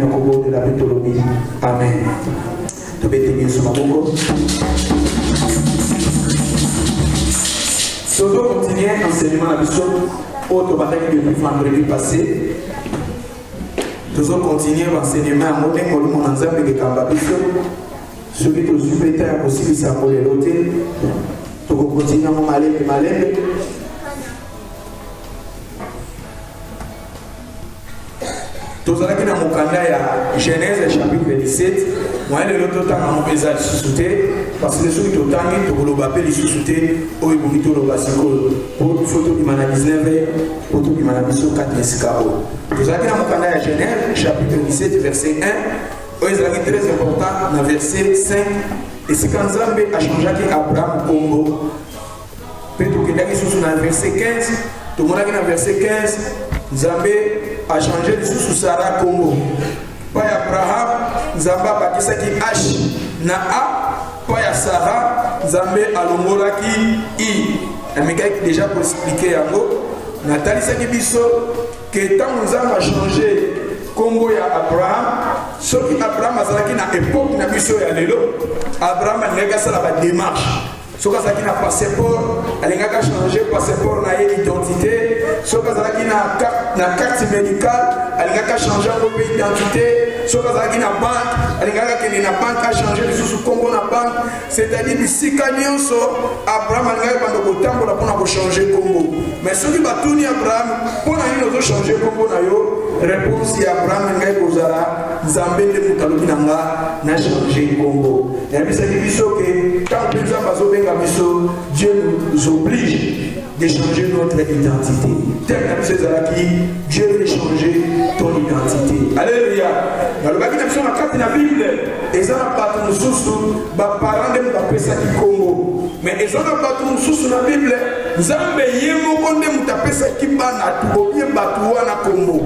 na kombo de la Pétologie. Amen. Tu peux t'aimer sur ma boco. Si on continue l'enseignement à l'issue, autre bataille depuis vendredi passé, nous allons continuer l'enseignement à Modène, mon ensemble de Kambabiso, celui qui est super possible, c'est à Moléloté, nous allons continuer à Malem et Malem. Nous allons dans mon candidat à Genèse chapitre 17. Moi, je vais vous dire parce que les choses qui sont tanguées, vous allez vous sous-souter au Ibumito Lobasiko pour une photo du Mana 19 pour tout du Mana 4 Nescao. Nous allons dans mon candidat à Genèse chapitre 17, verset 1. C'est très important dans verset 5. Et c'est quand Zambé a changé Abraham Congo. Peut-être que dans verset 15, tout le monde dans verset 15, Zambé a changé de sous Sarah Congo. Pas Abraham, Zambé a bâti ça qui H na A, pas Sarah, Zambé a l'omora qui I. Mais déjà pour expliquer à vous, Nathalie Sakibiso, que tant que Zambé a changé Congo ya Abraham, ce qui Abraham a zalaki na époque na biso ya lelo, Abraham a négocié la démarche. Ce qui a passeport, elle a changé passeport na identité. Ce qui a carte médicale, elle a changé d'identité. Ce qui a banque, elle a changé de Congo na banque. C'est-à-dire que si Abraham a changé Congo. Mais ce qui a tourné Abraham, pour changer Congo réponse à Abraham a Zambé de Moutalobi n'a changé Congo. Et puis c'est que quand Dieu nous oblige de changer notre identité. Tel que Dieu veut changer ton identité. Alléluia. Dans le bagage de la Bible, ils ont pas de sous parents de mon Congo. Mais ils ont pas de sous la Bible. Zambé yemo konde mutapesa kibana tubobie batuwa na Congo.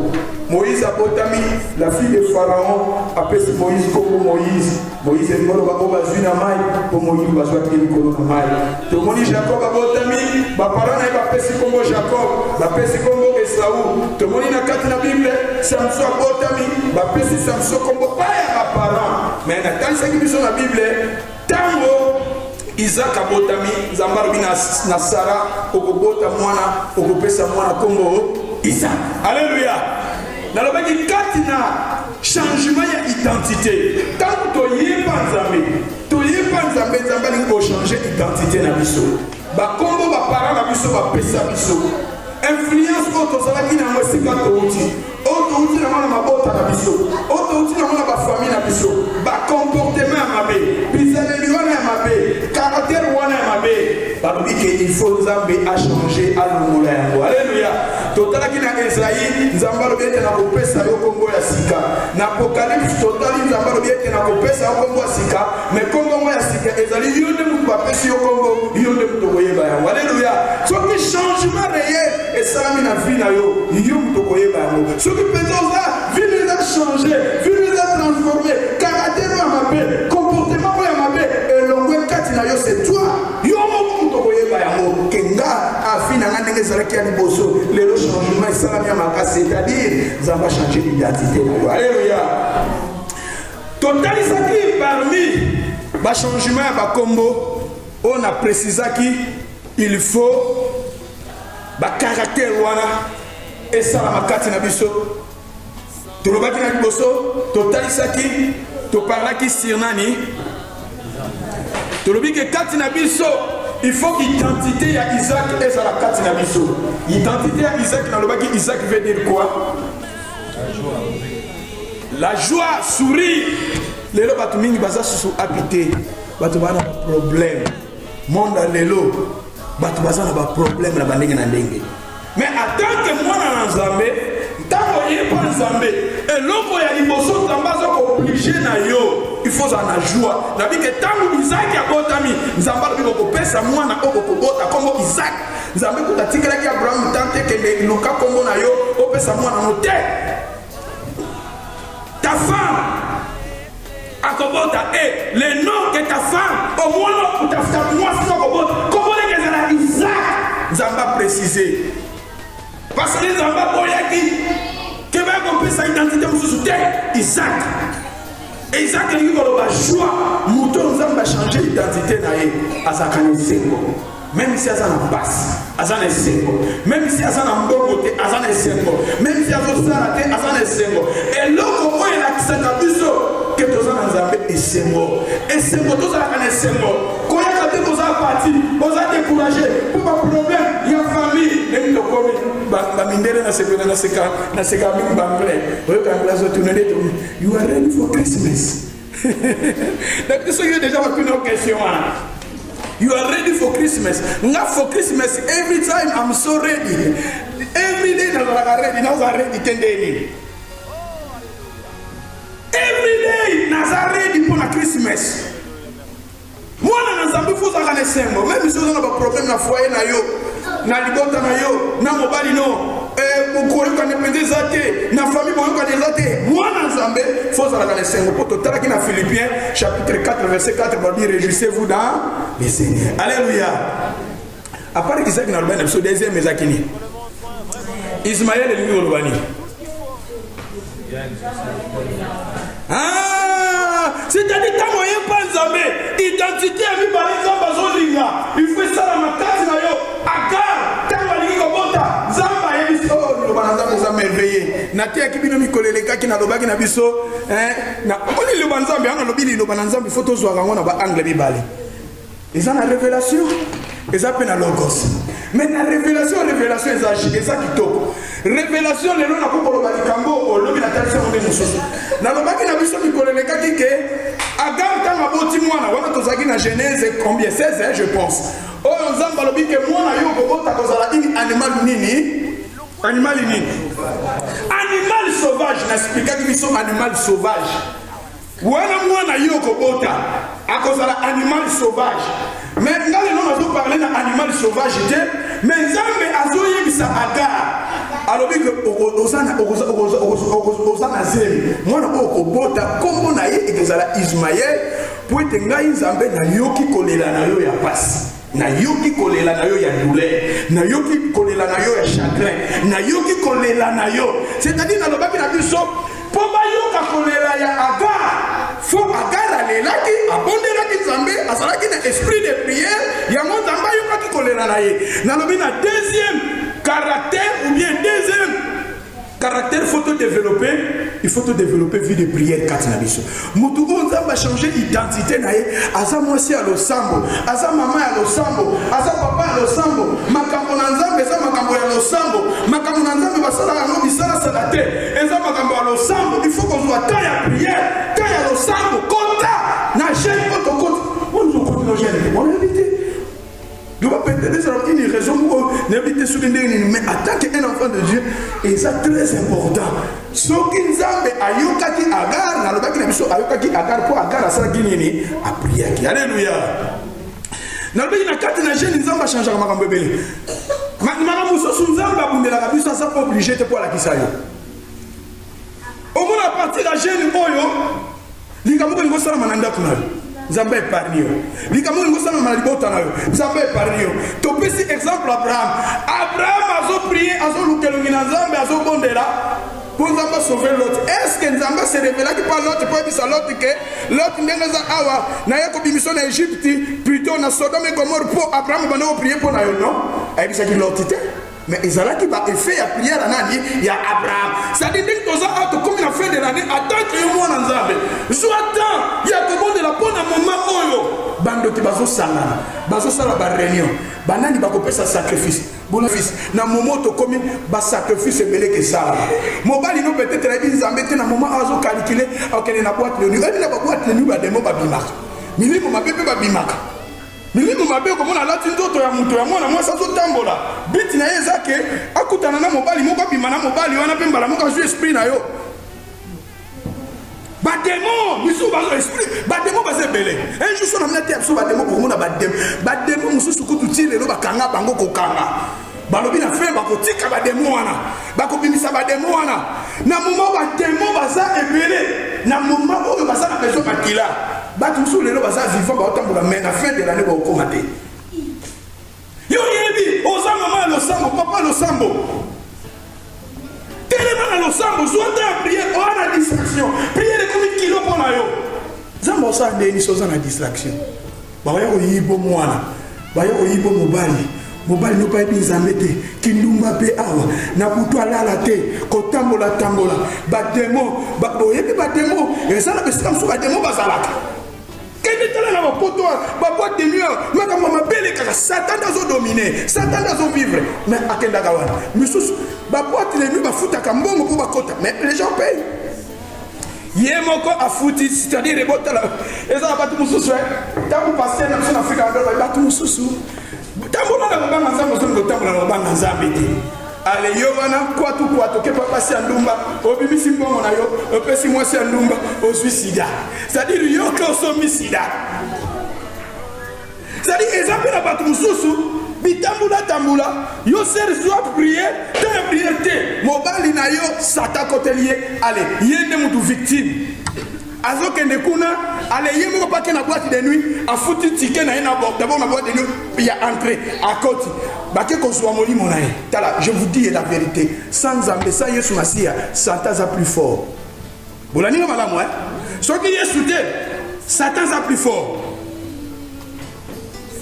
Moïse a botami, la fille de Pharaon, appelle Moïse comme Moïse. Moïse est mort à Zuna Maï, pour Moïse va jouer avec le Maï. Tout le monde Jacob a botami, ma parole n'a pas fait comme Jacob, ma pèse comme Esaou. Tout le monde n'a qu'à la Bible, Samson a botami, ma pèse Samson comme Paya ma parole. Mais dans ce qui est la Bible, Tango. Isaac a botami, Zambarbi na Sarah, Okobota Mwana, Okopesa Mwana Congo, Isaac. Alléluia. Dans le bagage katina changement d'identité. Tant que tu y es pas Zambé, Zambé faut changer d'identité na biso. Ba Congo ba parents na biso ba pesa biso. Influence auto ça qui na mwesika to uti. Auto uti na mwana mabota na biso. Auto uti na mwana ba famille na biso. Ba comportement mabe. Bizale liwana mabe. Caractère wana mabe. Ba que il faut Zambé a changer à l'ongola yango. Alléluia. Total qui na Israël, Zambalo bien na kopesa yo Congo ya sika. Na Apocalypse total Zambalo bien na kopesa yo Congo ya sika. Mais Congo ya sika ezali yonde mutu ba pesi yo Congo, yonde mutu koyeba yango. Alléluia. So que changement réel et ça na vie na yo, yo mutu koyeba yango. So que peut-être là, vie les a changé, vie les a transformé, caractère ya mabe, comportement ya mabe, et l'ongwe kati na yo c'est toi. Yo mutu koyeba yango. Kenga afina ngande ngezalaki ya liboso. Le changement est ça la c'est-à-dire ça va changer d'identité. Alléluia. Totalisaki parmi le changement à Combo, on a précisé qu'il faut le caractère et ça la makati na biso. To le baki na biso, totalisaki, to parlaki sirnani. To le biki kati na biso. Il faut l'identité à Isaac et à la Katina Bisso. L'identité à Isaac dans le bac Isaac veut dire quoi? La joie, sourire. Les lots batumini baza sous habité. Batubana problème. Monde à l'élo. Batubaza na problème la bandenge na ndenge. Mais en tant que moi dans Zambé, tant qu'on y est pas Zambé, et l'homme qui a l'immotion Zambazo obligé na yo. Il faut en joie. La vie que tant que Isaac a botami, Zambalo bi ko pesa mwana ko bota comme Isaac. Zambé ko tatikela ki Abraham tante que le Luka comme na yo, o pesa mwana no te. Ta femme akobota et le nom que ta femme au moins pour ta femme moi c'est akobota. Comment les gars Isaac Zamba précisé. Parce que Zamba boyaki que va compris sa identité mususu Isaac. Et Isaac il dit que choix mouton nous a changé l'identité na azakane sengo. Même si azana basse, azana sengo. Même si azana mbogote, azana sengo. Même si azana sarate, azana sengo. Et l'autre point il a kisaka biso que tous en Nzambe et sengo. Et sengo tous en Nzambe sengo. Quand il y a quelqu'un qui a parti, on a découragé pour un problème, il y a famille. Et nous comme bamindere na sekona na seka mingi bangle. Oyo kangla zo tunele to. You are ready for Christmas. Donc ce qui est déjà une question. You are ready for Christmas. Not for Christmas. Every time I'm so ready. Every day I'm ready. Now I'm ready 10 days. Every day I'm ready for Christmas. Moi na Nzambe faut ça kana sembo. Même si on a un problème na foyer na yo, na libota na yo, na mobali no. Ukuri kwa nepende zate, na famille boyo kwa zate. Moi na Nzambe faut ça kana sembo. Pour total qui na Philippiens chapitre 4 verset 4 va dire réjouissez-vous dans le Seigneur. Alléluia. À part Isaac na lobani so deuxième ezakini. Ismaël et lui lobani. Ah, c'est-à-dire que moyen pas Nzambe, identité à mi par exemple Zolinga, il faut ça dans ma case na yo, Agar, tango lingi kobota, Zamba yebiso, le banza nous a merveillé. Na tia kibino mi koleleka ki na lobaki na biso, na oni le banza mbe ana lobili le banza mbe photo zo rango na ba angle bibali. Ils ont la révélation, ils ont la logos. Mais la révélation, ils agissent, ils ont kitoko. Révélation, les gens n'ont pas le balikambo, le tradition de nous. Dans le baki na biso mikolo le kaki ke Agar tanga boti mwana wana tozaki na Genèse combien 16 je pense. Oh Nzamba lobi ke mwana yo kobota kozala ini animal nini? Animal nini? Animal sauvage, n'explique que biso animal sauvage. Wana mwana yo kobota akozala animal sauvage. Mais ngali non azo parler na animal sauvage mais Nzambe azo yebisa Agar. Alors que osana zemi mwana okobota kombo na ye ekezala Ismaël po ete ngai Nzambe na yoki kolela na yo ya pasi, na yoki kolela na yo ya douleur, na yoki kolela na yo ya chagrin, na yoki kolela na yo, c'est-à-dire na lobaki na biso po bayoka kolela ya Agar fo Agar alelaki abondelaki Nzambe azalaki na esprit de prière yango Nzambe ayokaki kolela na ye. Na lobi na deuxième caractère ou bien deuxième caractère, il faut te développer vie de prière Katinabiso. Mutugo Nzamba changer identité nae, aza mwasi à l'osambo, aza maman à l'osambo, aza papa à l'osambo, makambo na Nzamba eza makambo ya l'osambo, makambo na Nzamba basala no bisala salate, eza makambo à l'osambo, il faut qu'on soit taille à prière, taille à l'osambo, kota, na jeune poto kota, on nous compte nos jeunes, on évite. Je vais peut-être une raison pour n'habiter sur une ligne, mais attaquer un enfant de Dieu, et ça très important. Ce qui nous a ayokaki Agar, na lobaki na biso ayokaki Agar pour Agar à ça qui a prié. Alléluia. Na lobaki na kati na jeune Nzamba changer makambo belé. Makambo so Nzamba bundela ka biso ça pas obligé te pour la kisayo. Au moins à partir de la jeune oyo, likambo ko ngosala mananda kuna. Nzambe épargne. Likambo ngosala malibota na yo. Nzambe épargne. To pesi exemple Abraham. Abraham azo prier, azo lukelungi na Nzambe azo bondela pour Nzambe sauver l'autre. Est-ce que Nzambe se révéla qui parle l'autre pour bisa l'autre que l'autre ndengeza awa na yako bimiso na Égypte plutôt na Sodome et Gomorrhe pour Abraham bana prier pour na yo non? Ayebisa ki l'autre té. Mais Isaac qui va faire la prière à Nani, il y a Abraham. C'est-à-dire que nous avons comme la fin de l'année, attends que nous sommes ensemble. Je attends, il y a tout le monde de la bonne moment où bando qui bazo sangana, bazo sala ba réunion, banani ba kopesa sa sacrifice. Bon fils, na moment to comme ba sacrifice belé que ça. Mobali no peut-être la vie Nzambe na moment azo calculer OK na boîte le nuit, na ba boîte le nuit ba demo ba bimaka. Milimo mabebe ba bimaka. Milimo mabe ko mona lati ndoto ya muto ya mwana mwasa zo tambola biti na ye zake akutana na mobali moko bimana mobali wana pe mbala moko ju esprit na yo ba démon biso ba esprit ba démon ba sebele un jour so na mna te abso ba démon ko mona ba démon mususu ko tutile lo ba kanga bango ko kanga balobi na fe ba ko tika ba démon wana ba ko bimisa ba démon wana na moment ba démon ba za ebele na moment oyo ba za na besoin ba kila batu sous les lois vivants ba otambola mais na fin de l'année ba okomate yo yebi oza mama lo sambo papa lo sambo tellement na lo losambo zwata prière ona distraction prière comme kilo pour na yo zambo sa ndeni so na distraction ba ya oyibo mwana ba ya oyibo mobali no pa ebinzambe te kindumba pe awa na kutu alala te kotambola bademo oyebi bademo ezala besika mosusu bademo bazalaka kende tala na bapoto baboite de nuit makambo mabele kaka satan azodomine satan azovivre mais akendaka wana misusu baboite de nuit bafutaka mbongo mpo bakota mais les gens payent ye moko afuti c'est-à-dire ebotala ezala bato mosusu ntango paster na biso na afrika mabe bato mosusu tambola na kobanga nzambe ozongo tambola na kobanga nzambe te ale yo wana kwatu ke papa ya ndumba obimisi mbongo na yo opesi mwasi ya ndumba ozwi sida c'est-à-dire yo ke osomi sida c'est-à-dire eza mpe na bato mosusu bitambula yo ser zwa prier te prier te mobali na yo sata koteli ye ale ye nde mutu victime azokende kuna ale ye moko pake na boîte de nuit afuti tike na ye na d'abord na boîte de nuit il y a entré à côté bake kozwa molimo na ye tala je vous dis la vérité sans Nzambe sa Yesu Masiya Satan a plus fort bolaninga malamu soki Yesu te Satan a plus fort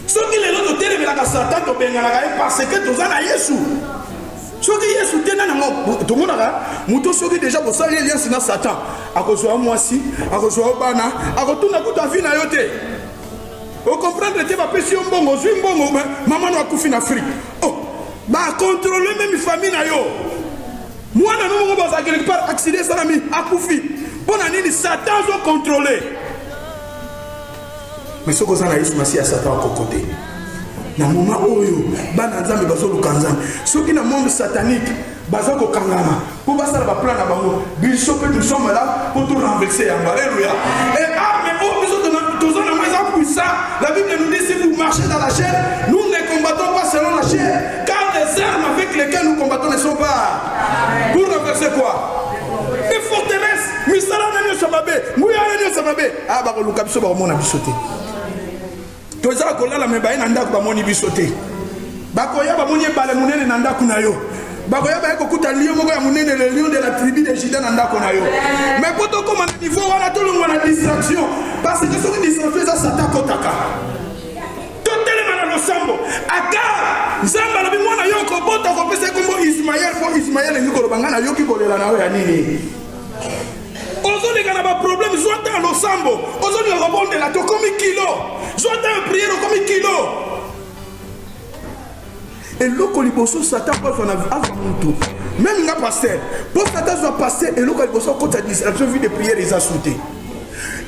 soki lelo totelemelaka Satan tobenganaka ye parce que toza na Yesu soki Yesu te nana tomonaka muto soki déjà bosali alliance na Satan akozwa mwasi akozwa bana akotuna kuta vi na yo te ocomprendre te bapesi yo mbongo ozwi mbongo mama no akufi na Afrique bakontrole meme famille na yo mwana no mongo baza quelque part accident salami akufi mpona nini Satan azokontrole mais soki oza na Yesu Masiya Satan akokote na moment oyo bana nzambe bazoluka nzambe soki na monde satanique baza kokangama po basala baplan na bango biso mpe nous sommes là pour tout renverser yango alléluia et mais oh biso toza na moins puissant la Bible nous dit si vous marchez dans la chair nous ne combattons pas selon la chair car les armes avec lesquelles nous combattons ne sont pas pour renverser quoi les forteresses misala na nyonso mabe nguya na nyonso mabe bakoluka biso bakomona biso te toza kolala me baye na ndako bamoni biso te bakoya bamoni ebale munene na ndako na yo bakoya baye kokuta lion moko ya munene le lion de la tribu de Juda na ndako na yo mais po tokoma na niveau wana tolongwa na distraction parce que soki distraction eza Satan kotaka totelema na losambo aka nzambe alobi mwana yo kobota kopesa kombo Ismael po Ismael elingi koloba nga nayoki kolela na yo ya nini ozoleka na baproblème zwata ya losambo ozolinga kobondela tokomi kilo zwata ya priere okomi kilo eloko liboso Satan kozwa aza mutu même nga pasteur po Satan zwa pasteur eloko liboso okota distraction vie de prière eza sute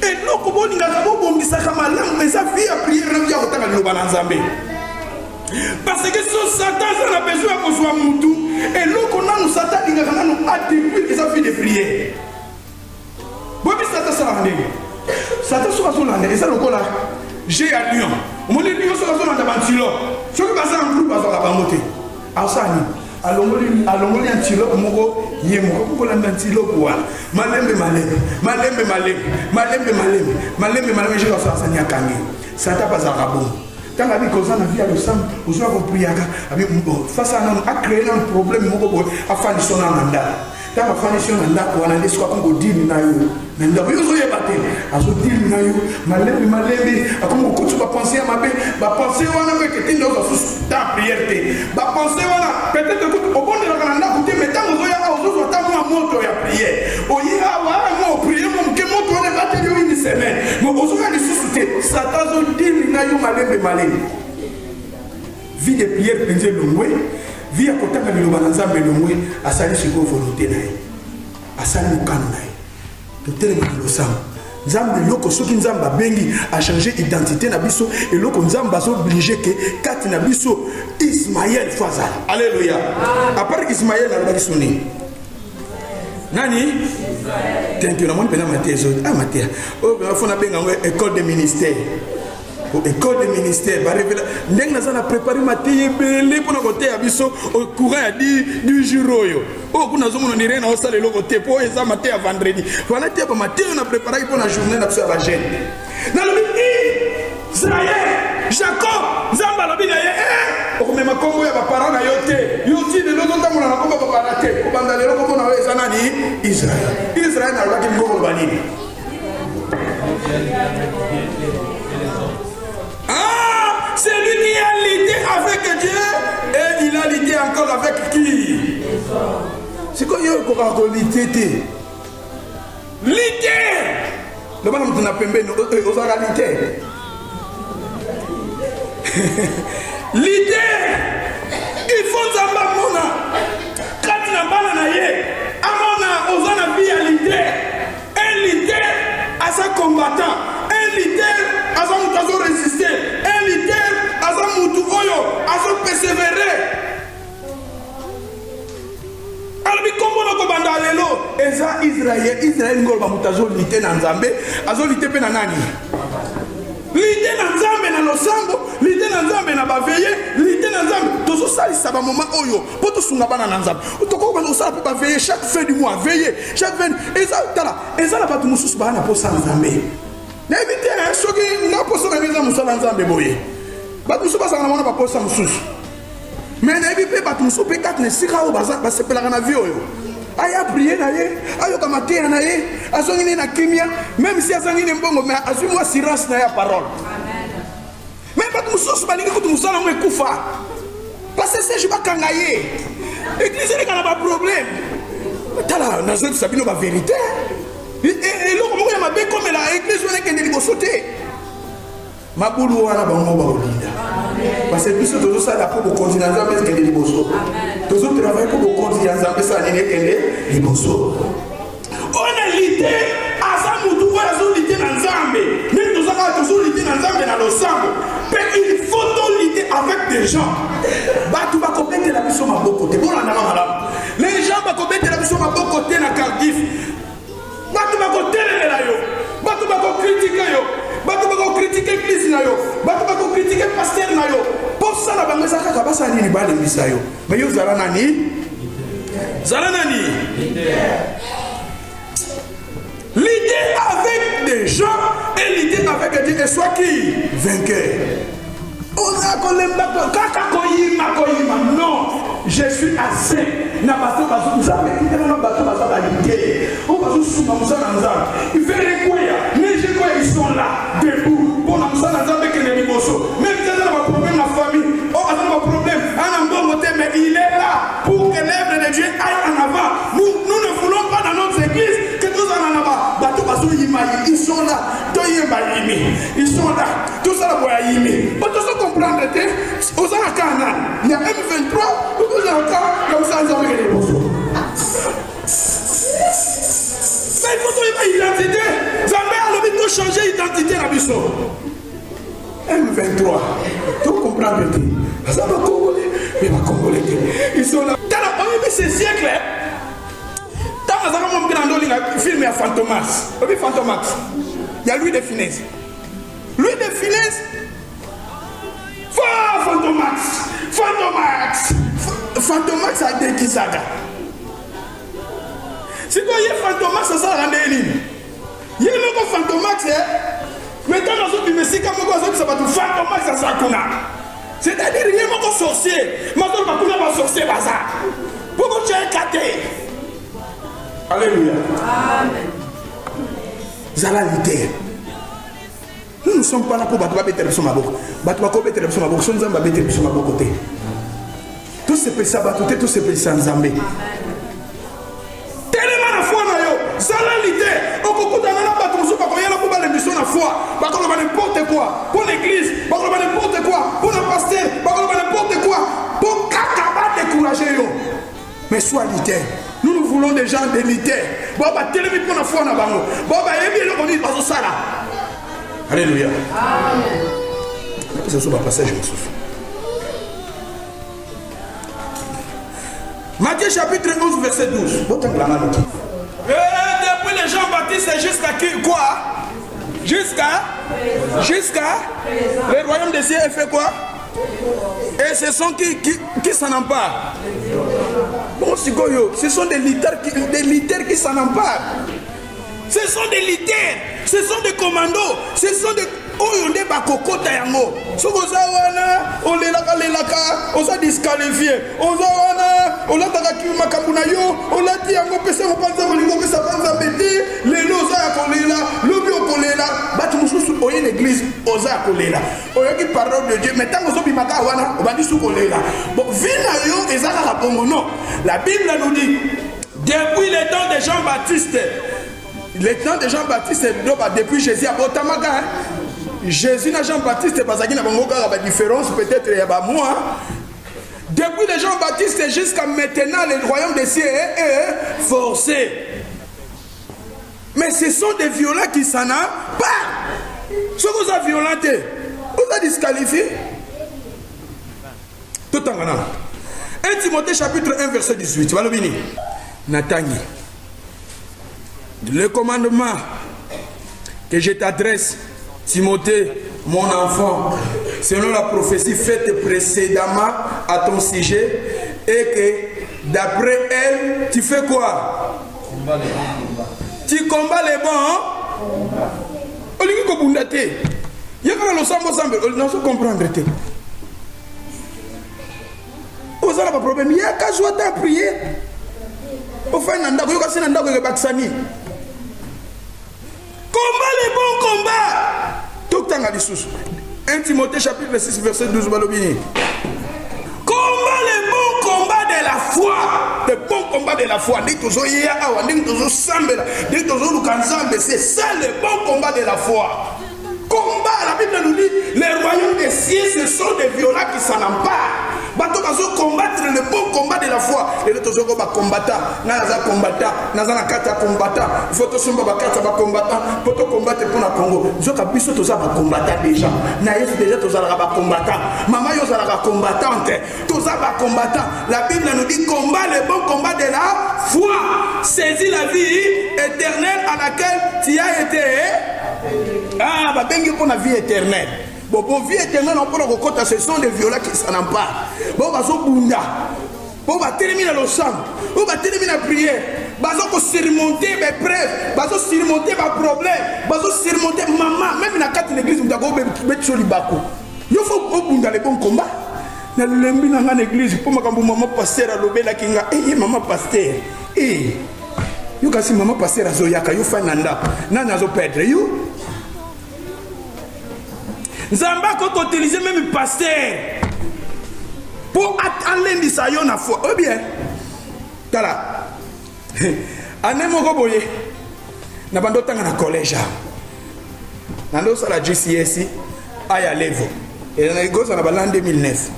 eloko bolingaka bobongisaka malamu eza vie ya prière na vie ya kotanga liloba na Nzambe parce que so Satan aza na besoin ya kozwa mutu eloko nanu Satan alingaka nanu adépuire eza vie de prière bobi Satan sala ndenge Satan soka azolanda eza lokola j'ai à Lyon omoni Lyon soka azolanda bantilo soki baza en groupe bazwaka bango te asani alongoli antilope moko ye moko kolanda antilope wana malembe jekasasani akangi Satan bazalaka bongo ntango abi koza na vie ya losambo ozwa kopriaka abi face a nano acréé nano problème moko boye afandisi ona na ndako ntango afandisi yo na ndako wana nde soki akongo dili na yo na ndako yo ozoyeba te azodili na yo malembe akongo kokutu bapense ya mabe bapense wana mo ekete nde ozasusu ta prière te bapense wana peut-être obondelaka na ndako te mais ntango ozoyaka ozozwa ta mwa moto ya prière oye awa mo prière mo moke moto wana ebateli yo une semaine mo ozoya lisusu te Satan azodili na yo malembe vie de prière mpenza elongwe vie ya kotanga liloba na Nzambe elongwe asali sikoyo volonté na ye asali mokano na ye totelema na losambo Nzambe eloko soki Nzambe abengi achange identité na biso eloko Nzambe azoblige ke kati na biso Ismaël fo azali alléluia apart Ismaël alobaki so nini nani thank you na moni pena matea ezodi matea oyo fo nabenga yango école de ministère école de ministère barevela ndenge naza na préparé matea ebele mpona koteya biso au courant ya 10 jours oyo kuna nazomona ni rien naosala eloko te mpo eza matea ya vendredi wana te bamatea oyo na préparaki mpona journée na biso ya bagene nalobi Israël Jacob Nzambe alobi na ye okomema kombo ya baparent na yo te yo ti lelo totambola na kombo ya bapara te kobanda lelo kombo na yo eza nani Israël. Israël nalobaki lingo koloba nini? Ah, c'est lui qui a lutté avec Dieu et il a lutté encore avec qui? C'est quoi yo koka ko lutté te? Lutté! Le bana mutuna pembeni ozala lutté. L'idée, il faut zamba mona kati na bana na ye amona ozana vie à l'idée. Un leader à sa combattant, un leader à sa mutu résister, un leader à sa mutu oyo à sa persévérer. Albi kombo na kobanda lelo eza Israël ngolo ba mutu azo lité na Nzambe, azo lité pe na nani? L'idée na Nzambe na losambo, l'idée na Nzambe na baveye, l'idée na Nzambe tozo salisa ba moment oyo po to sunga bana na Nzambe. Toko ba osala po baveye chaque fin du mois, veiller chaque fin eza la batu mususu ba na posa Nzambe. Na éviter soki na posa na beza musala Nzambe boye. Batu mususu ba sanga na mona ba posa mususu. Mais na éviter batu mususu pe kat ne sika o ba sepela na vie oyo. Aya prier na ye, ayo kamatea na ye, azongine na kimia, même si azongine mbongo, mais azumi assurance na ya parole. Mais pas tout ça, balingi ko tumusala mo ekufa. Parce que c'est je pas kangaye. Église elle a pas problème. Tala na zo sabino ba vérité. Et lo ko ya mabe comme la église on est kende liboso te. Mabulu wana bango ba olinda. Parce que biso tozo sala pour continuer à faire kende liboso. Tozo travailler pour continuer à faire ça kende liboso. On a l'idée à sa mutu wa zo l'idée na Nzambe. Même tozo ka tozo l'idée na Nzambe na losambo. Mais il faut l'idée avec des gens. Batu ba ko bete la biso maboko te. Bon na malamu. Les gens ba ko bete la biso maboko te na Cardiff. Batu ba ko telela yo. Batu ba ko critiquer yo. Batu ba ko critiquer église na yo. Batu ba ko critiquer pasteur na yo. Pour ça la bango saka ka basa nini ba lembisa yo. Mais yo zala nani? Zala nani? L'idée avec des gens et l'idée avec Dieu, et soit qui? Vainqueur. On a non, je suis assez. Il fait les quoi? Mais ils sont là, debout. Pour nous, même si on a un problème dans la famille, on a un problème, mais il est là pour que l'œuvre de Dieu aille en avant. Nous ne voulons pas dans notre église que nous en avons. Ils sont là, ils sont là, tout ça va y aller. Pour tout ça comprendre, aux Anakana, il y a M23, aux Anakana, comme ça, ils ont regardé les morceaux. Mais il faut trouver une identité. Zambé a le but de changer d'identité à Bissot. M23, tout comprendre, ça va Congolais, mais va Congolais. Ils sont là. Dans la ce siècle, film à Fantomas. Il y a Louis de Funès. Louis de Funès. Fantomas a dit qui ça. Si vous voyez Fantomas, ça sera un élim. Il y a un Fantomas, maintenant dans une musique, ça va tout Fantomas, ça sera qu'on a. C'est-à-dire, il y a un sorcier. Maintenant, on va sorcier, bazar. Pour que tu aies caté. Alléluia. Amen. Zalalité. Nous ne sommes pas là pour battre la bête sur ma boque. Battre la bête sur ma boque. Nous sommes là bête sur ma boque. Tout se peut s'abattre, tout se peut sans Zambé. Tellement la foi na yo. Zalalité. Au coco d'anana battre sur ma boque. Il y a la pour la mission la foi. Battre n'importe quoi. Pour l'église. Battre n'importe quoi. Pour le pasteur. Battre n'importe quoi. Pour qu'à décourager yo. Mais sois leader. Nous voulons des gens de leader. Alléluia. Amen. C'est sur le passage, je me souffle. Matthieu chapitre 11, verset 12. Depuis les Jean-Baptiste, jusqu'à qui? Quoi? Jusqu'à le royaume des cieux fait quoi? Et ce sont qui s'en emparent? Bon, ce sont des leaders qui s'en emparent. Ce sont des leaders, ce sont des commandos, ce sont des oyo nde bakokota yango soki oza wana olelaka oza disqualifié oza wana olataka makambo na yo olati yango pesa mopanza molingo opesa banzambe te lelo oza ya kolela lobi okolela bato mosusu oye l'église oza ya kolela oyoki parole de Dieu mais ntango ozobimaka wana obandi su kolela bon vi na yo eza kaka bongo non la Bible nous dit depuis le temps de Jean-Baptiste le temps de Jean-Baptiste depuis Jésus a botamaka Jésus na Jean-Baptiste bazaki na bango kaka ba différence peut-être ya ba moi depuis le Jean-Baptiste jusqu'à maintenant le royaume des cieux est forcé mais ce sont des violents qui s'en emparent ceux qui sont violentés vous êtes disqualifiés tout en gagnant 1 Timothée chapitre 1 verset 18 balobini Natangi le commandement que je t'adresse Timothée mon enfant selon la prophétie faite précédemment à ton sujet et que d'après elle tu fais quoi? Tu combats les bons olingi kobunda te yekala losambo sambe olinaso comprendre te ozala ba problème yaka joie ta prier ofai na ndako yoka sina ndako ke baksani combat les bons combats tokutanga lisusu 1 Timothée chapitre 6 verset 12 balobini combat les bons combats de la foi les bons combats de la foi ndenge tozoyeya awa ndenge tozosambela ndenge tozoluka nzambe c'est ça le bon combat de la foi combat la Bible nous dit les royaumes des cieux ce sont des violents qui s'en emparent bato bazo combattre le bon combat de la foi et le tozoko ba combattant naza combattant naza na kata combattant il faut tosomba ba kata ba combattant pour to combattre pour na Congo zoka biso toza ba combattant déjà na Yesu déjà toza ba combattant maman yo za la combattante toza ba combattant la Bible nous dit combat le bon combat de la foi saisis la vie éternelle à laquelle tu as été ah ba bengi pour la vie éternelle. Bon, pour vie éternelle, on peut le ce sont des violents qui s'en emparent. Bon, va so bunda. Bon, va terminer le sang. Bon, va terminer la prière. Va so surmonter mes preuves. Va so surmonter mes problèmes. Va so surmonter maman. Même dans la carte de l'église, on doit mettre sur le bako. Il faut bunda les bons combats. Dans l'église, pour ma maman pasteur à l'obéla kinga. Eh, maman pasteur. Eh. You can see maman pasteur à Zoyaka. You find nanda. Nana zo perdre. You. Zamba qu'on utilise même pasteur pour aller dire ça yon a foi. Oh bien, kala. Anemo koboye. Na bando tanga na collège. Na ndo sala GCSE aya level. Et na goza na balande 2009.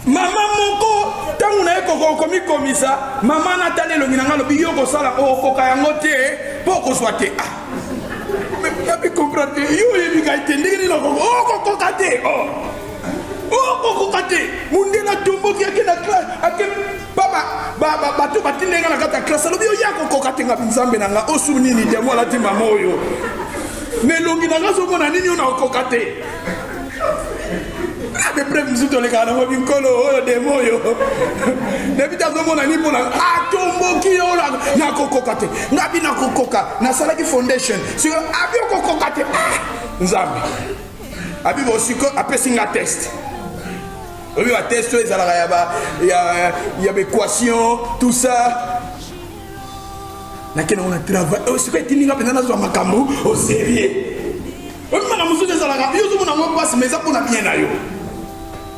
Maman moko tangu na eko komi komisa, maman na tane lo nginanga lo biyo ko sala o ko kayango te poko swate. Ah. Mais comprendre yo yebi ka itendeki ni loko o ko kate o kate munde na tombo ki akena classe ake baba bato batindenga na kata classe lo biyo yako ko kate nga nzambe nanga o suni ni demo la timba moyo mais longi nanga so mona nini ona ko kate de preuve mzuto le kana mo binkolo o demo yo depuis ta zomo na ni pona atombo ki yo na kokokate ngabi na kokoka na salaki foundation sur abi kokokate nzambe abi bo siko apesinga test obi va test les ala ya équation tout ça na kena on a travaillé o siko tininga pena na zo makambo au sérieux o mana musu de sala yo zo mona mo passe mais ça pour na bien na yo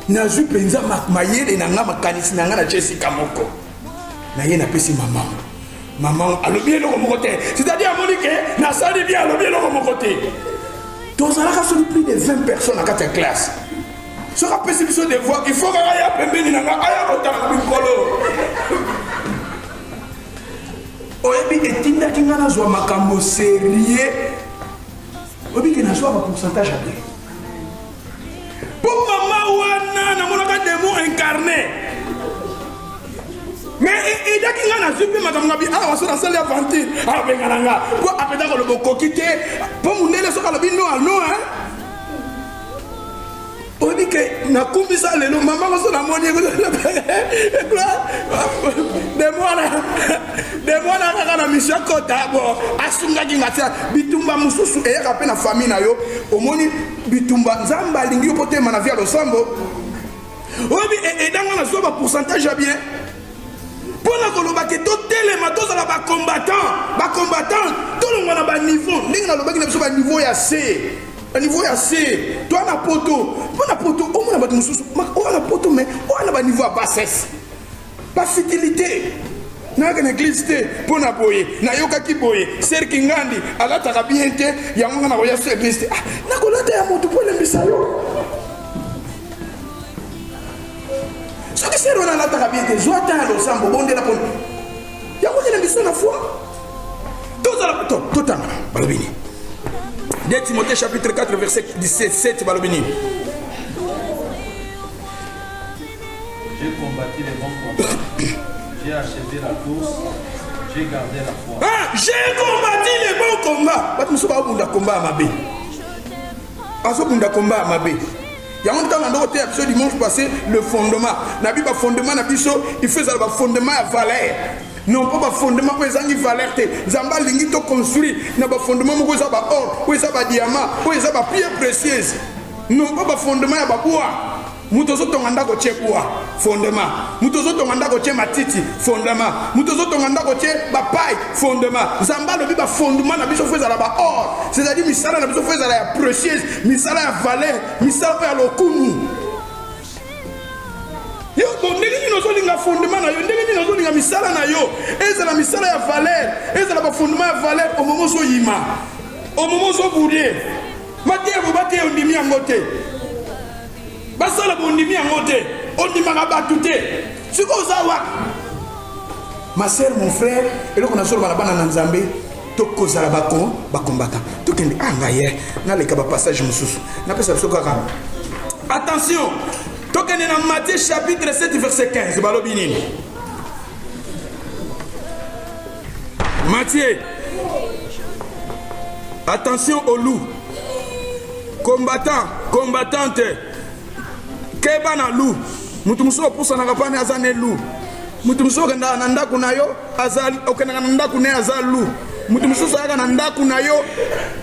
na ju penza mayele na nga makanisi na nga na Jessica moko na ye na pesi maman alobi lo ko côté c'est-à-dire Monique na sali bien alobi lo ko côté donc ça a sur plus de 20 personnes à quatre classes sur a pesi biso de voix il faut que ya pembeni na nga aya rotaka bikolo oyebi etinda kinga na zwa makambo sérieux obi ke na zwa ba pourcentage à pour maman wana na monaka démon incarné mais il y a qui na super makambo bi ala waso na salle aventure ala benga nga pour apeda ko le bokokite pour munele so kala bi no hein obi ke na kumbisa lelo maman waso na moni ko démon na kaka na mission kota bo asunga ngata bitumba mususu e yaka pe na famille na yo omoni bitumba nzamba lingi pote mana via losambo obi et dans na so ba pourcentage ya bien pona koloba ke to telema to za ba combattant to lo na ba niveau ndinga na lobaki na biso ba niveau ya C. Au niveau assez, toi na poto, au moins na mususu, on a poto mais on a niveau à bassesse. Pas futilité. Na ka église te pona boye, na yoka ki boye, ser kingandi, ala ta biente, ya ngana ko ya église. Na ko lata ya moto po lembisa yo. Ce que c'est on a la ta biente, zo ta lo sambo bonde la pon. Ya ko lembisa na foi. Tout ça, balobini. 2 Timothée chapitre 4 verset 17 balobini. J'ai combattu les bons combats. J'ai achevé la course. J'ai gardé la foi. J'ai combattu les bons combats. Bat muso ba bunda combat mabe. Aso bunda combat mabe. Ya on temps na doté episode dimanche passé le fondement. Na bi ba fondement na biso, il fait ça ba fondement à valeur. Non pas fondement pour les valeurs te zamba lingi to construire na ba fondement mo za ba or ko za ba diamant ko za ba pierre précieuse non pas fondement ya ba bois mutozo tonganda ko che bois fondement mutozo tonganda ko che matiti fondement mutozo tonganda ko che ba paille fondement zamba lobi ba fondement na biso feza la ba or c'est-à-dire misala na biso feza la ya précieuse misala ya valeur misala ya lokumu. Yo ndenge nous avons un fondement na yo ndenge nous avons un misala na yo ezala misala ya valeur ezala ba fondement ya valeur au moment so yima au moment so boudé matie ko batie ondimi angote basala bondimi angote ondima ka batute siko zawa ma sœur mon frère et là on a sur la bana nzambe to kozala bako ba combattant to kende ngaye na le ka ba passage mususu na pesa biso kaka attention. Dans Matthieu chapitre 7 verset 15 balobini. Matthieu, attention au loup, combattante, keba na loup, mutumuso pusa na kapane azane loup, mutumuso kenda na ndaku na yo azali okenda na ndaku ne azali loup, mutumuso sayaka na ndaku na yo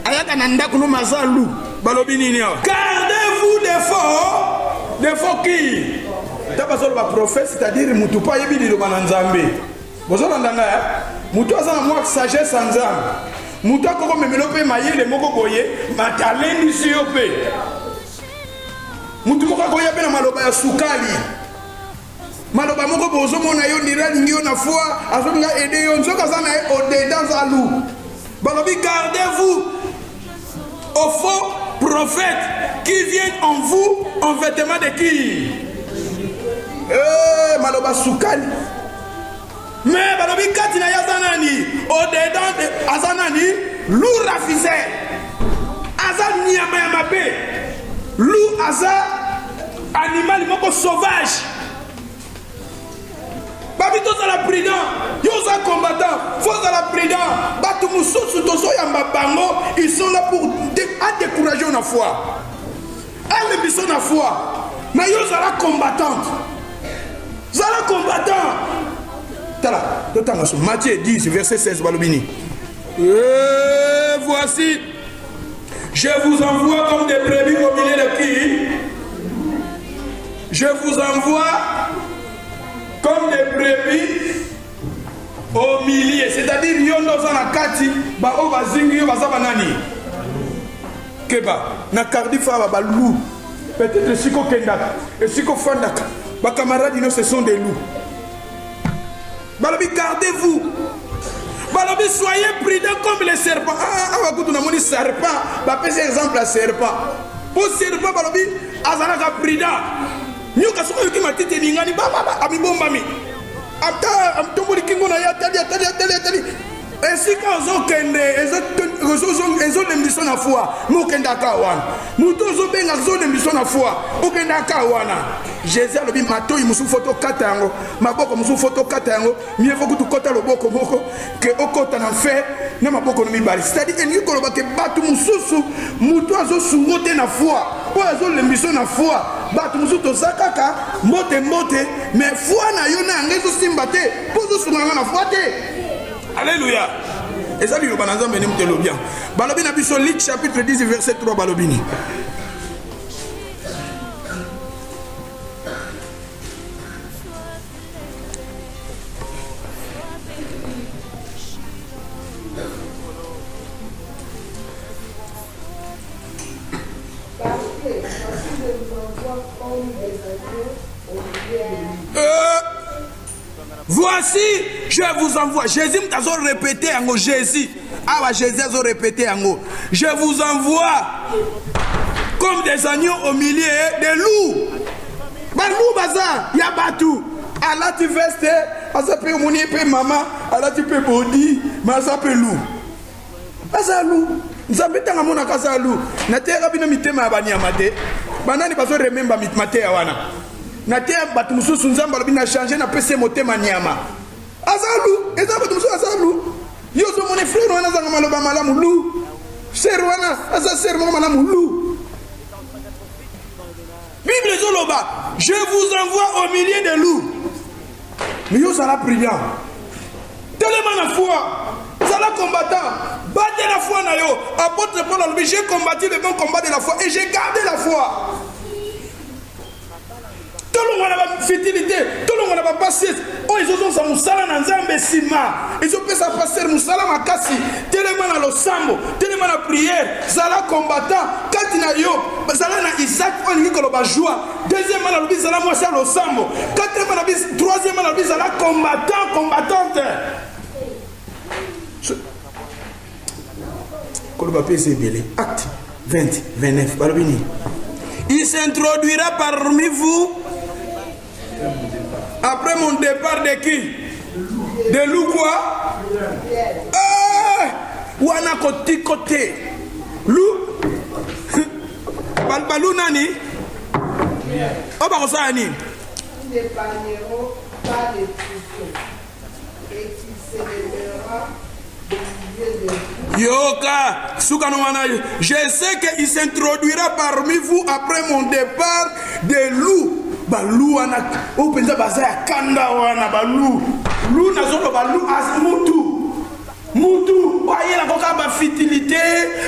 ayaka na ndaku no mazali loup balobini ni. Gardez-vous des faux qui d'abord le prophète, c'est-à-dire mutu pa yebi lo bananzambe bozo bandanga mutu azana moi sagesse nzambe mutu akoko memelo pe mayele moko boye matalendi siyo pe mutu moko koya pe na maloba ya sukali maloba moko bozo mona yo ndira lingi yo na foi azonga aider yo nzoka zana au dedans alu balobi gardez-vous au faux prophètes qui viennent en vous en vêtements de qui? Maloba sukali. Mais balobi kati na yazanani au dedans de azanani loup rafisé. Azan nyama ya mabe. Loup aza animal moko sauvage. Babito za la prudent, yo za combattant, faut za la prudent. Batu mususu tozo ya mabango, ils sont là pour décourager na foi. Elle est mission na foi. Mais yo za la combattante. Za la combattant. Tala, totanga so Matthieu 10 verset 16 balobini. Et voici, je vous envoie comme des brebis au milieu de qui? Je vous envoie comme des brebis au milieu, c'est-à-dire yondo za kati ba o bazingi yo bazaba nani keba na cardifa ba loup peut-être siko kendaka et siko fandaka ba camarades no ce sont des loups balobi gardez-vous balobi soyez prudents comme les serpents va kutu na moni serpent ba pese exemple à serpent pour serpent balobi azalaka prudent nyoka soko yoki matete ningani ba amibombami ata amtomboli kingo na ya tali ainsi qu'aux kende ezo lembiso na foi mokenda ka wana muto zo benga zo lembiso na foi okenda ka wana Jésus alobi matoi musu foto kata yango maboko musu foto kata yango mieux faut que tu kota loboko moko que okota na fe na maboko no mibali c'est-à-dire que nikolo ba ke batu mususu muto azo sungote na foi po azo lembiso na foi batu musu to zakaka mbote mais foi na yo na ngezo simba te po zo sunga na foi te. Alléluia. Et ça, le banazam benim te lo bien. Balobina biso Luc chapitre 10 verset 3 balobini. Voici, je vous envoie. Jésus m'a répété en haut. Jésus. Ah, ouais, Jésus a répété en haut. Je vous envoie comme des agneaux au milieu des loups. Balou baza, ya batu. Allah tu veste, asa pe moni pe maman, Allah tu pe body, mais asa pe loup. Asa loup. Nzambe tanga mona kasa loup. Na tera bina mitema bani amate. Banani bazo remember mitmate ya wana. Na te batu mususu nzamba lobi na changer na pese motema nyama azalu eza batu mususu azalu yo zo mon frère wana zanga maloba malamu lu ser wana asa ser mo malamu lu Bible zoloba je vous envoie au milieu des loups mais yo sera brillant tellement la foi sala combattant battez la foi na yo apôtre Paul a dit j'ai combattu le bon combat de la foi et j'ai gardé la foi. Tout le monde a la fidélité, tout le monde a la patience. Oh, ils ont ça moussala na nzambe sima. Ils ont fait ça passer moussala makasi. Tellement na losambo, tellement na prière. Zala combattant, katina yo, zala na Isaac on dit que le joie. Deuxièmement na lobi zala moi ça losambo. Quatrièmement na lobi, troisièmement na lobi zala combattant, combattante. Koloba pese belé. Acte 20, 29 balobini. Il s'introduira parmi vous après mon départ de qui? De loup quoi? Wana côté côté. Loup? Balbalou nani? Oh bah ça nani? Ils n'épargneront pas les troupeaux et qui s'élèvera au milieu de Yoka, je sais qu'il s'introduira parmi vous après mon départ de loup. Balou ana o penza bazaya kanda wana balou. Lou na zolo balou as mutu. Mutu, aye la koka ba fitilité,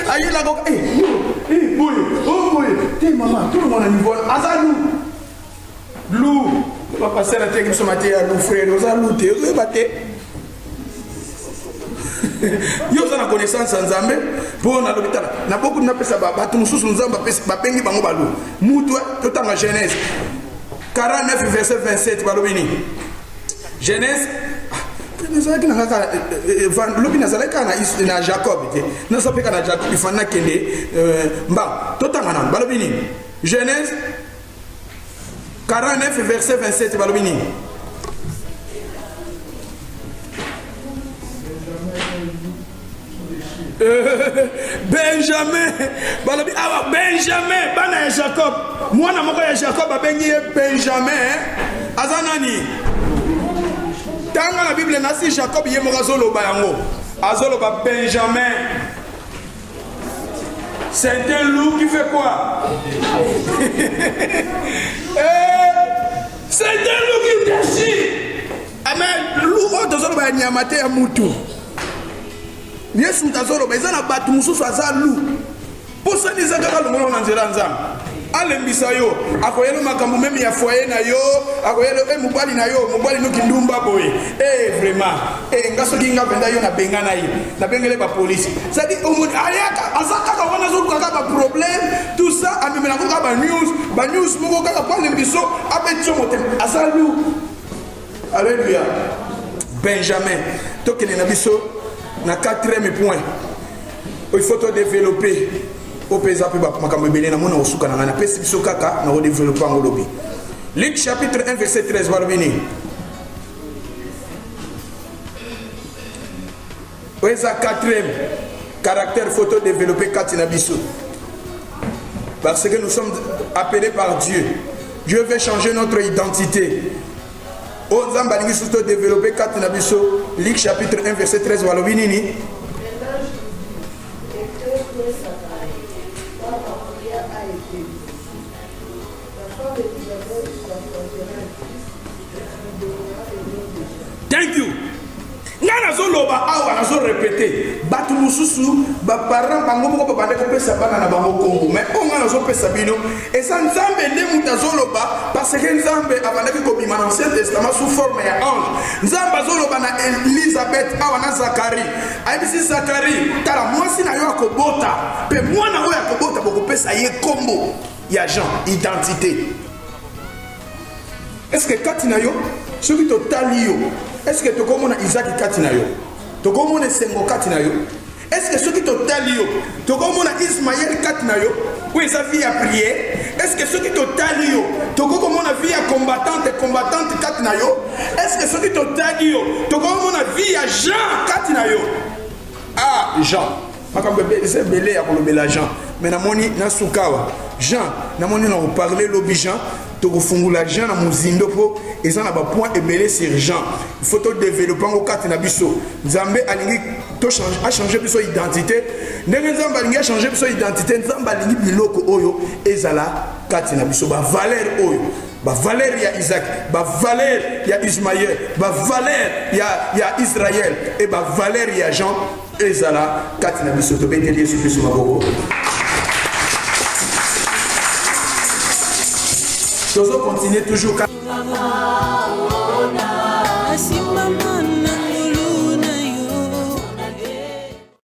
aye la koka boy, oh boy, t'es maman, tout le monde a niveau azalou. Lou, va passer la technique ce matin à nous frère, nous allons te rebattre. Yo za na connaissance nzambe bon na lobitala na beaucoup na pesa ba batu mususu nzamba pesa ba pengi bango balu mutu to tanga Genèse 49 verset 27 balobini Genèse nazalaki na kaka lobi nazalaki na Jacob te nasapeka na Jacob ifana kende mba to tanga na balobini Genèse 49 verset 27 balobini Benjamin balobi awa Benjamin bana ya Jacob mwana moko ya Jacob abengi Benjamin azanani tanga la Bible nasi Jacob ye moko azoloba yango azoloba Benjamin c'est un loup qui fait quoi? C'est un loup qui déchire. Amen. Loup azoloba nyamate ya mutu Yesu mtazoro bezana batu mususu azalu posa nizaka kalongola na nzela nzambe alembisa yo akoyelo makambo meme ya foyer na yo akoyelo mubali na yo mubali no kindumba boye vraiment ngaso kinga benda yo na benga na yi na bengele ba police ça dit omuntu ayaka azaka ka wana zo kaka ba problème tout ça amemela ko ka ba news moko kaka kwa lembiso abetso motem azalu. Alléluia. Benjamin tokene na biso na 4e point il faut te développer au pays après makambo belé na mona osuka na ngana pesi biso kaka na développer ngolobi. Luc chapitre 1 verset 13 va revenir. Oeza 4e caractère photo développer katina biso parce que nous sommes appelés par Dieu. Dieu veut changer notre identité. On a développé 4 nabiso, Luc chapitre 1 verset 13 walobinini. Thank you. Ngana zolo loba awa nazo répéter batu mususu ba parents bango moko ba ndeko pesa bana na bango kombo mais onga nazo pesa bino et ça nzambe nde mutazo loba parce que nzambe abandaki ko bima dans Ancien Testament sous forme ya ange nzambe azoloba na Elisabeth awa na Zacharie ayebisi Zacharie tala mwasi na yo akobota pe mwana oyo akobota boko pesa ye kombo ya Jean identité. Est-ce que Katina yo ce qui totali yo est-ce que tokomona Isaac Katina yo tokomona Sengo Katina yo est-ce que ce qui totali yo tokomona Ismaël Katina yo ou sa vie à prier est-ce que ce qui totali yo tokomona vie à combattante Katina yo est-ce que ce qui totali yo tokomona vie à Jean Katina yo ah Jean makambe c'est belé ya kolobela Jean mais namoni na sukawa Jean namoni na reparler lobi Jean tokofungula Jean na muzindo po eza na ba point ebelé sur Jean il faut to développer ngo kati na biso nzambe alingi to changer biso identité ndenge nzambe alingi changer biso identité nzambe alingi biloko oyo ezala kati na biso ba valeur oyo ba valeur ya Isaac ba valeur ya Ismaël ba valeur ya Israël et ba valeur ya Jean ezala kati na biso to beteli Yesu Kristo maboko. Toujours continuer toujours.